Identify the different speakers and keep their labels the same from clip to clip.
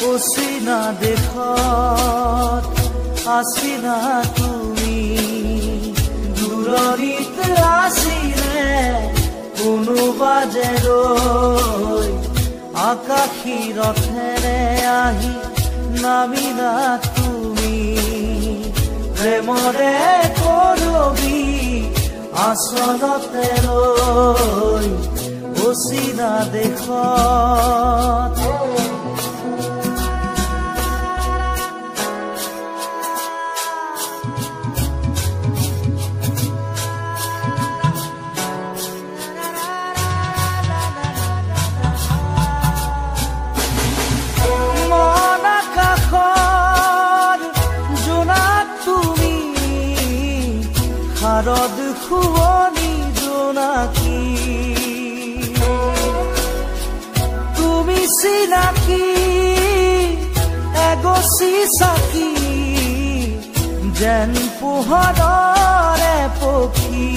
Speaker 1: অচিনা দেশত আছিলা তুমি দূৰণিত আছিলে কোনোবা যে ৰৈ আকাশী ৰথেৰে আহি নামিলা তুমি প্ৰেমৰে কৰবি আচলতে ৰৈ অচিনা দেশত শাৰদ শুৱনি জোনাকী তুমি চিনাকি এগছি চাকি যেন পোহৰৰে পক্ষী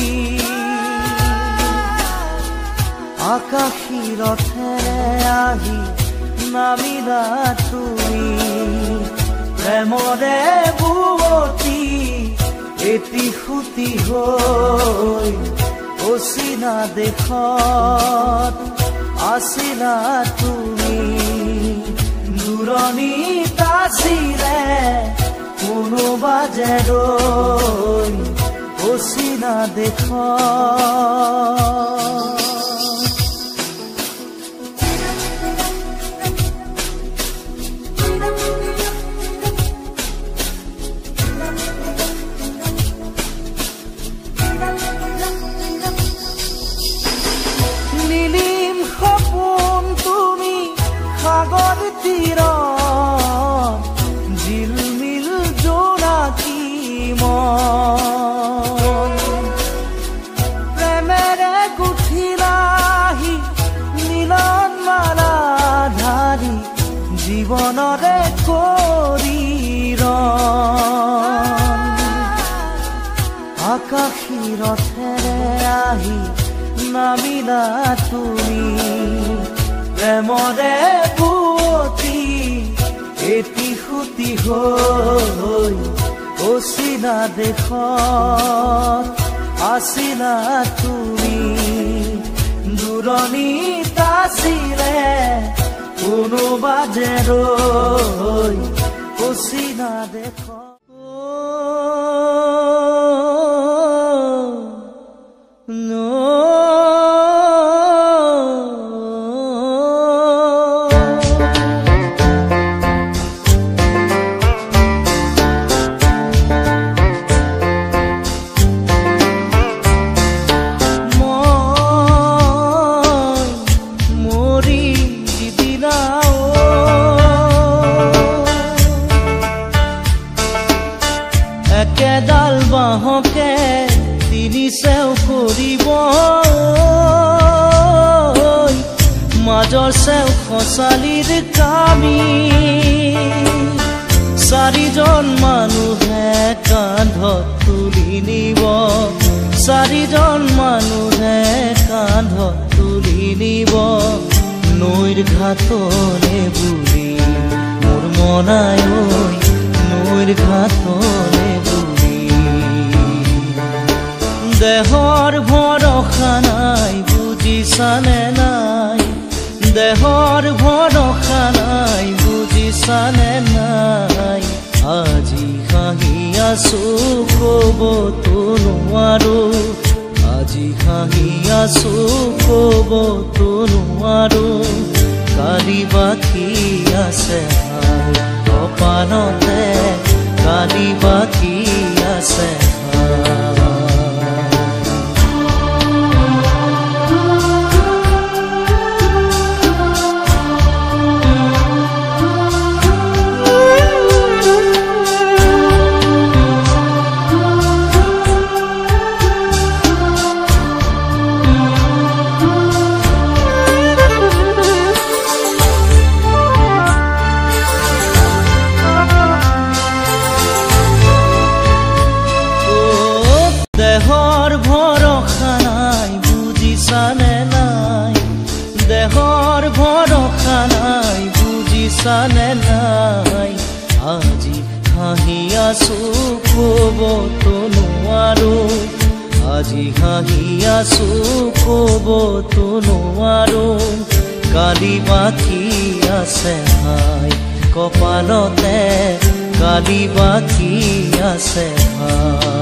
Speaker 1: আকাশী ৰথেৰে আহি নামিলা তুমি প্ৰেমৰে বুৱতী এটি সুতি হৈ অচিনা দেশত আছিলা তুমি দূৰণিত আছিলে কোনোবা যে ৰৈ অচিনা দেশত জিলমিল জোনাকী মন প্ৰেমেৰে গুঠিলাহি মিলন মালা ধাৰি জীৱনৰে কৰি আকাশী ৰথেৰে আহি নামিলা তুমি প্ৰেমৰে বুৱতী এটি সুতি হৈ অচিনা দেশত আছিলা তুমি দূৰণিত আছিলে কোনোবা যে ৰৈ অচিনা দেশত একেডাল বাঁহকে তিনি চেও কৰিব মাজৰ চেও খচালিৰ কামি চাৰিজন মানুহে কান্ধত তুলি নিব চাৰিজন মানুহে কান্ধত তুলি নিব নৈৰ ঘাটলে বুলি মোৰ মনাই নৈৰ ঘাটলে দেহৰ ভৰসা নাই বুজিছানে নাই দেহৰ ভৰসা নাই বুজিছানে নাই আজি হাঁহি আছো ক'বতো নোৱাৰো আজি হাঁহি আছো ক'বতো নোৱাৰো কালি বাকী আছে কপালতে কালি বাকী আছে বুজিছানে নাই আজি হাঁহি আছো ক'বতো নোৱাৰো আজি হাঁহি আছো ক'বতো নোৱাৰো কালি বাকী আছে হাই কপালতে কালি বাকী আছে হাই